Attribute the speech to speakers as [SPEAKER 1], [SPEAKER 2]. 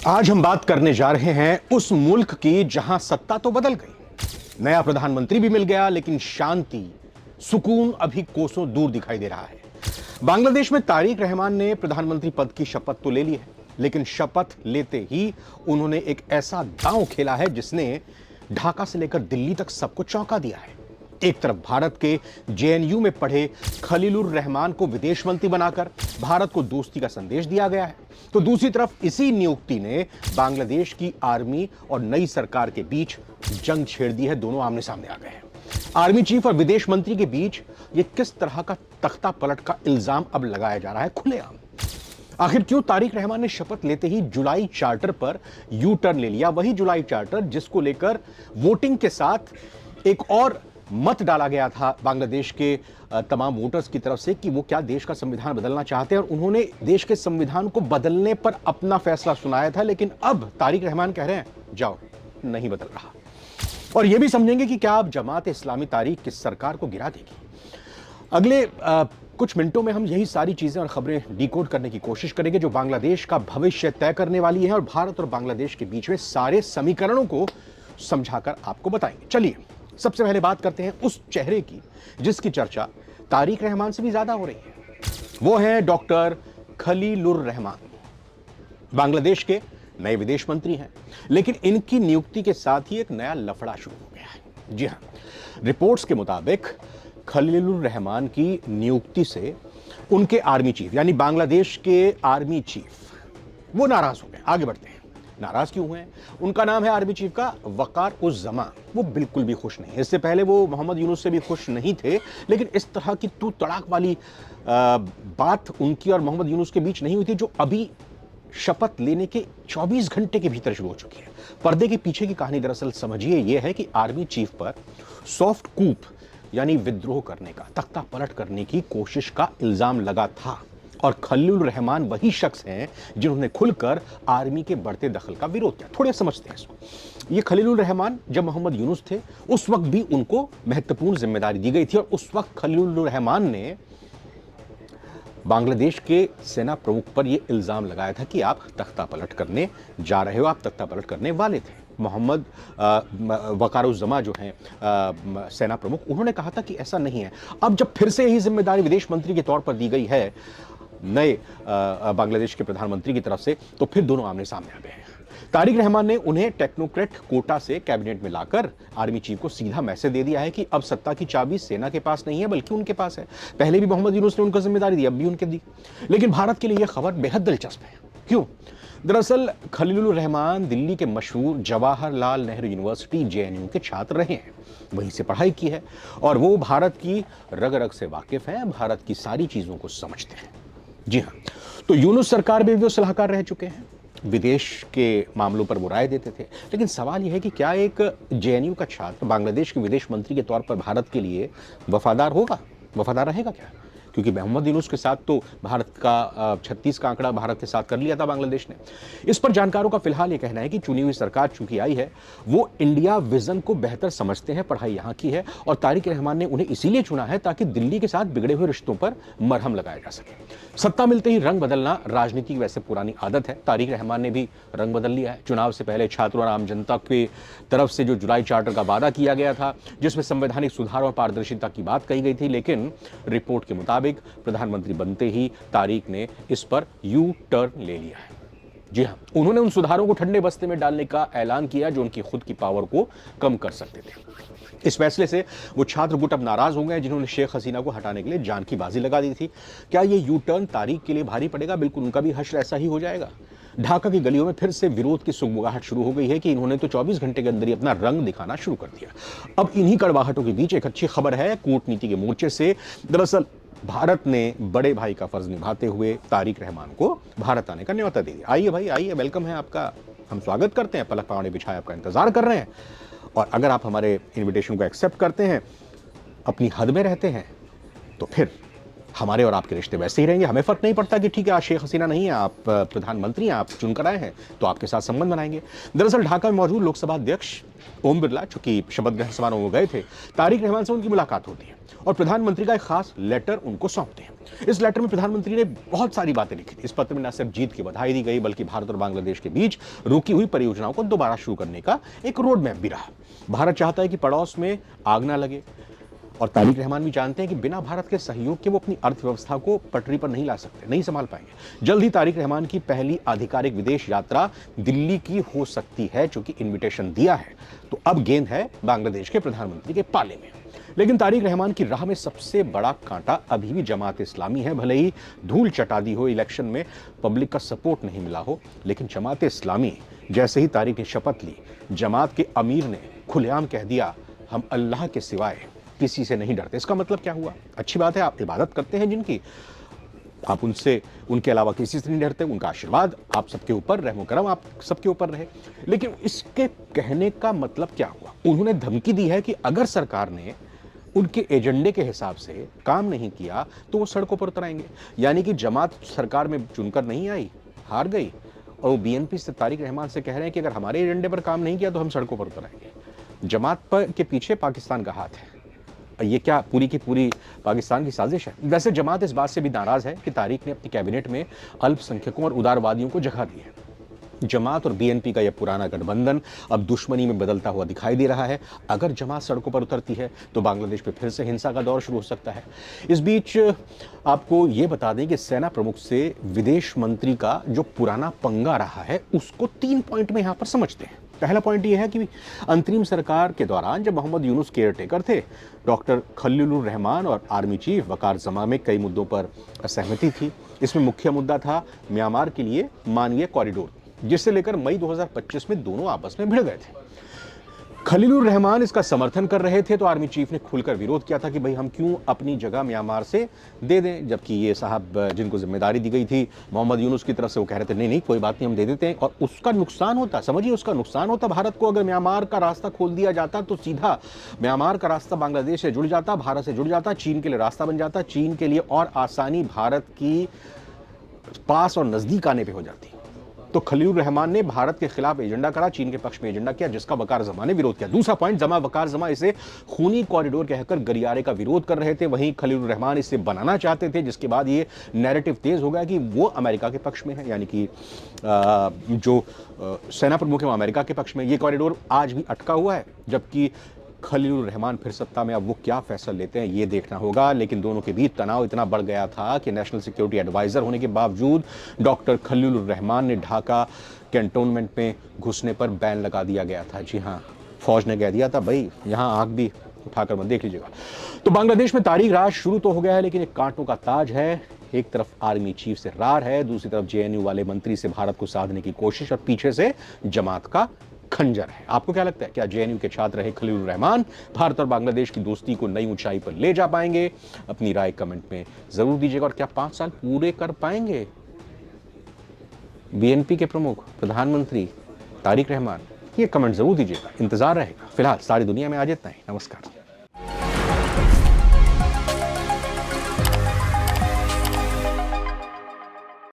[SPEAKER 1] आज हम बात करने जा रहे हैं उस मुल्क की जहां सत्ता तो बदल गई, नया प्रधानमंत्री भी मिल गया, लेकिन शांति सुकून अभी कोसों दूर दिखाई दे रहा है। बांग्लादेश में तारिक रहमान ने प्रधानमंत्री पद की शपथ तो ले ली है, लेकिन शपथ लेते ही उन्होंने एक ऐसा दांव खेला है जिसने ढाका से लेकर दिल्ली तक सबको चौंका दिया है। एक तरफ भारत के जेएनयू में पढ़े खलीलुर रहमान को विदेश मंत्री बनाकर भारत को दोस्ती का संदेश दिया गया है, तो दूसरी तरफ इसी नियुक्ति ने बांग्लादेश की आर्मी और नई सरकार के बीच जंग छेड़ दी है। दोनों आमने सामने आ गए हैं। आर्मी चीफ और विदेश मंत्री के बीच यह किस तरह का तख्ता पलट का इल्जाम अब लगाया जा रहा है खुलेआम। आखिर क्यों तारिक रहमान ने शपथ लेते ही जुलाई चार्टर पर यू टर्न ले लिया, वही जुलाई चार्टर जिसको लेकर वोटिंग के साथ एक और मत डाला गया था बांग्लादेश के तमाम वोटर्स की तरफ से कि वो क्या देश का संविधान बदलना चाहते हैं, और उन्होंने देश के संविधान को बदलने पर अपना फैसला सुनाया था। लेकिन अब तारिक रहमान कह रहे हैं जाओ, नहीं बदल रहा, और यह भी समझेंगे कि क्या अब जमात इस्लामी तारीख की सरकार को गिरा देगी। अगले कुछ मिनटों में हम यही सारी चीजें और खबरें डिकोड करने की कोशिश करेंगे जो बांग्लादेश का भविष्य तय करने वाली है, और भारत और बांग्लादेश के बीच में सारे समीकरणों को समझाकर आपको बताएंगे। चलिए सबसे पहले बात करते हैं उस चेहरे की जिसकी चर्चा तारिक रहमान से भी ज्यादा हो रही है। वो है डॉक्टर खलीलुर रहमान। बांग्लादेश के नए विदेश मंत्री हैं, लेकिन इनकी नियुक्ति के साथ ही एक नया लफड़ा शुरू हो गया है। जी हां, रिपोर्ट्स के मुताबिक खलीलुर रहमान की नियुक्ति से उनके आर्मी चीफ यानी बांग्लादेश के आर्मी चीफ वो नाराज हो गए। आगे बढ़ते हैं। नाराज क्यों हुए? उनका नाम है आर्मी चीफ का वकार उज जमा। वो बिल्कुल भी खुश नहीं। इससे पहले वो मोहम्मद यूनुस से भी खुश नहीं थे, लेकिन इस तरह की तू तड़ाक वाली बात उनकी और मोहम्मद यूनुस के बीच नहीं हुई थी जो अभी शपथ लेने के 24 घंटे के भीतर शुरू हो चुकी है। पर्दे के पीछे की कहानी दरअसल समझिए यह है कि आर्मी चीफ पर सॉफ्ट कूप यानी विद्रोह करने का, तख्ता पलट करने की कोशिश का इल्जाम लगा था, और खलीलुर रहमान वही शख्स हैं जिन्होंने खुलकर आर्मी के बढ़ते दखल का विरोध किया। थोड़े समझते हैं इसको। ये खलीलुर रहमान जब मोहम्मद यूनुस थे उस वक्त भी उनको महत्वपूर्ण जिम्मेदारी दी गई थी, और उस वक्त खलीलुर रहमान ने बांग्लादेश के सेना प्रमुख पर यह इल्जाम लगाया था कि आप तख्ता पलट करने जा रहे हो, आप तख्ता पलट करने वाले थे। मोहम्मद वकारुज्जमा जो हैं सेना प्रमुख, उन्होंने कहा था कि ऐसा नहीं है। अब जब फिर से यही जिम्मेदारी विदेश मंत्री के तौर पर दी गई है नए बांग्लादेश के प्रधानमंत्री की तरफ से, तो फिर दोनों आमने सामने आ गए हैं। तारिक रहमान ने उन्हें टेक्नोक्रेट कोटा से कैबिनेट में लाकर आर्मी चीफ को सीधा मैसेज दे दिया है कि अब सत्ता की चाबी सेना के पास नहीं है बल्कि उनके पास है। पहले भी मोहम्मद यूनुस ने उनको जिम्मेदारी दी, अब भी उनके दी। लेकिन भारत के लिए यह खबर बेहद दिलचस्प है। क्यों? दरअसल खलीलुर रहमान दिल्ली के मशहूर जवाहरलाल नेहरू यूनिवर्सिटी जेएनयू के छात्र रहे हैं, वहीं से पढ़ाई की है, और वो भारत की रग रग से वाकिफ हैं, भारत की सारी चीजों को समझते हैं। जी हां, तो यूनुस सरकार में भी वो सलाहकार रह चुके हैं, विदेश के मामलों पर वो राय देते थे। लेकिन सवाल यह है कि क्या एक जेएनयू का छात्र बांग्लादेश के विदेश मंत्री के तौर पर भारत के लिए वफादार होगा, वफादार रहेगा क्या? क्योंकि मोहम्मद यूनुस के साथ तो भारत का 36 का आंकड़ा भारत के साथ कर लिया था बांग्लादेश ने। इस पर जानकारों का फिलहाल ये कहना है कि चुनी हुई सरकार चूंकि आई है, वो इंडिया विजन को बेहतर समझते हैं, पढ़ाई यहाँ की है, और तारिक रहमान ने उन्हें इसीलिए चुना है ताकि दिल्ली के साथ बिगड़े हुए रिश्तों पर मरहम लगाया जा सके। सत्ता मिलते ही रंग बदलना राजनीति की वैसे पुरानी आदत है। तारिक रहमान ने भी रंग बदल लिया है। चुनाव से पहले छात्रों और आम जनता की तरफ से जो जुलाई चार्टर का वादा किया गया था, जिसमें संवैधानिक सुधार और पारदर्शिता की बात कही गई थी, लेकिन रिपोर्ट के मुताबिक प्रधानमंत्री बनते ही तारिक ने इस पर यू टर्न ले लिया है। जी हां, उन्होंने उन सुधारों को ठंडे बस्ते में डालने का ऐलान किया जो उनकी खुद की पावर को कम कर सकते थे। इस फैसले से वो छात्र गुट अब नाराज हो गए जिन्होंने शेख हसीना को हटाने के लिए जान की बाजी लगा दी थी। क्या ये यू टर्न तारिक के लिए भारी पड़ेगा? बिल्कुल, उनका भी हश्र ऐसा ही हो जाएगा। ढाका की गलियों में फिर से विरोध की सुगबुगाहट शुरू हो गई है कि इन्होंने तो 24 घंटे के अंदर ही अपना रंग दिखाना शुरू कर दिया। अब इन्हीं कड़वाहटों के बीच एक अच्छी खबर है कूटनीति के मोर्चे से। दरअसल भारत ने बड़े भाई का फर्ज निभाते हुए तारिक रहमान को भारत आने का न्योता दे दिया। आइए भाई, आइए, वेलकम है आपका, हम स्वागत करते हैं, पलक पावने बिछाए आपका इंतजार कर रहे हैं। और अगर आप हमारे इनविटेशन को एक्सेप्ट करते हैं, अपनी हद में रहते हैं, तो फिर हमारे और आपके रिश्ते वैसे ही रहेंगे, हमें फर्क नहीं पड़ता कि ठीक है आज शेख हसीना नहीं है, आप प्रधानमंत्री हैं, आप चुनकर आए हैं तो आपके साथ संबंध बनाएंगे। दरअसल ढाका में मौजूद लोकसभा अध्यक्ष ओम बिरला, चूंकि शपथ ग्रहण समारोह में गए थे, तारिक रहमान से उनकी मुलाकात होती है और प्रधानमंत्री का एक खास लेटर उनको सौंपते हैं। इस लेटर में प्रधानमंत्री ने बहुत सारी बातें लिखी थी। इस पत्र में न सिर्फ जीत की बधाई दी गई बल्कि भारत और बांग्लादेश के बीच रुकी हुई परियोजनाओं को दोबारा शुरू करने का एक रोड मैप भी रहा। भारत चाहता है कि पड़ोस में आग ना लगे और तारिक रहमान भी जानते हैं कि बिना भारत के सहयोग के वो अपनी अर्थव्यवस्था को पटरी पर नहीं ला सकते, नहीं संभाल पाएंगे। जल्द ही तारिक रहमान की पहली आधिकारिक विदेश यात्रा दिल्ली की हो सकती है, चूंकि इन्विटेशन दिया है तो अब गेंद है बांग्लादेश के प्रधानमंत्री के पाले में। लेकिन तारिक रहमान की राह में सबसे बड़ा कांटा अभी भी जमात इस्लामी है। भले ही धूल चटा दी हो, इलेक्शन में पब्लिक का सपोर्ट नहीं मिला हो, लेकिन जमात इस्लामी जैसे ही तारिक ने शपथ ली, जमात के अमीर ने खुलेआम कह दिया हम अल्लाह के सिवाय किसी से नहीं डरते। इसका मतलब क्या हुआ? अच्छी बात है, आप इबादत करते हैं जिनकी, आप उनके अलावा किसी से नहीं डरते, उनका आशीर्वाद आप सबके ऊपर, रहमो करम आप सबके ऊपर रहे। लेकिन इसके कहने का मतलब क्या हुआ? उन्होंने धमकी दी है कि अगर सरकार ने उनके एजेंडे के हिसाब से काम नहीं किया तो वो सड़कों पर उतर आएंगे। यानी कि जमात सरकार में चुनकर नहीं आई, हार गई, और वो बीएनपी से तारिक रहमान से कह रहे हैं कि अगर हमारे एजेंडे पर काम नहीं किया तो हम सड़कों पर उतर आएंगे। जमात पर के पीछे पाकिस्तान का हाथ है। ये क्या पूरी की पूरी पाकिस्तान की साजिश है? वैसे जमात इस बात से भी नाराज है कि तारिक ने अपनी कैबिनेट में अल्पसंख्यकों और उदारवादियों को जगह दी है। जमात और बीएनपी का यह पुराना गठबंधन अब दुश्मनी में बदलता हुआ दिखाई दे रहा है। अगर जमात सड़कों पर उतरती है तो बांग्लादेश में फिर से हिंसा का दौर शुरू हो सकता है। इस बीच आपको ये बता दें कि सेना प्रमुख से विदेश मंत्री का जो पुराना पंगा रहा है उसको 3 पॉइंट में यहां पर समझते हैं। पहला पॉइंट यह है कि अंतरिम सरकार के दौरान जब मोहम्मद यूनुस केयरटेकर थे, डॉक्टर खलीलुर रहमान और आर्मी चीफ वकार जमा में कई मुद्दों पर असहमति थी। इसमें मुख्य मुद्दा था म्यांमार के लिए मानवीय कॉरिडोर, जिसे लेकर मई 2025 में दोनों आपस में भिड़ गए थे। खलीलुर रहमान इसका समर्थन कर रहे थे तो आर्मी चीफ ने खुलकर विरोध किया था कि भाई हम क्यों अपनी जगह म्यांमार से दे दें, जबकि ये साहब जिनको जिम्मेदारी दी गई थी मोहम्मद यूनुस की तरफ से, वो कह रहे थे नहीं नहीं कोई बात नहीं हम दे देते हैं। और उसका नुकसान होता, समझिए उसका नुकसान होता भारत को। अगर म्यांमार का रास्ता खोल दिया जाता तो सीधा म्यांमार का रास्ता बांग्लादेश से जुड़ जाता, भारत से जुड़ जाता, चीन के लिए रास्ता बन जाता, चीन के लिए और आसानी भारत की पास और नजदीक आने पर हो जाती। तो खलीलुर रहमान ने भारत के खिलाफ एजेंडा करा, चीन के पक्ष में एजेंडा किया, जिसका वकार जमा ने विरोध किया। दूसरा पॉइंट, वकार जमा इसे खूनी कॉरिडोर कहकर गलियारे का विरोध कर रहे थे, वहीं खलीलुर रहमान इसे बनाना चाहते थे, जिसके बाद ये नैरेटिव तेज हो गया कि वो अमेरिका के पक्ष में है, यानी कि जो सेना प्रमुख है वो अमेरिका के पक्ष में। ये कॉरिडोर आज भी अटका हुआ है, जबकि खलीलुर रहमान फिर सत्ता में, अब वो क्या फैसला लेते हैं ये देखना होगा। लेकिन दोनों के बीच तनाव इतना बढ़ गया था कि नेशनल सिक्योरिटी एडवाइजर होने के बावजूद डॉक्टर खलीलुर रहमान ने ढाका कैंटोनमेंट में घुसने पर बैन लगा दिया गया था। जी हाँ, फौज ने कह दिया था भाई यहाँ आग भी उठाकर मत देख लीजिएगा। तो बांग्लादेश में तारीख राज शुरू तो हो गया है, लेकिन एक कांटों का ताज है। एक तरफ आर्मी चीफ से रार है, दूसरी तरफ जेएनयू वाले मंत्री से भारत को साधने की कोशिश, और पीछे से जमात का खंजर है। आपको क्या लगता है, क्या जेएनयू के छात्र रहे खलीलुर रहमान भारत और बांग्लादेश की दोस्ती को नई ऊंचाई पर ले जा पाएंगे? अपनी राय कमेंट में जरूर दीजिएगा। और क्या 5 साल पूरे कर पाएंगे बीएनपी के प्रमुख प्रधानमंत्री तारिक रहमान? ये कमेंट जरूर दीजिएगा, इंतजार रहेगा। फिलहाल सारी दुनिया में आज इतना ही। नमस्कार।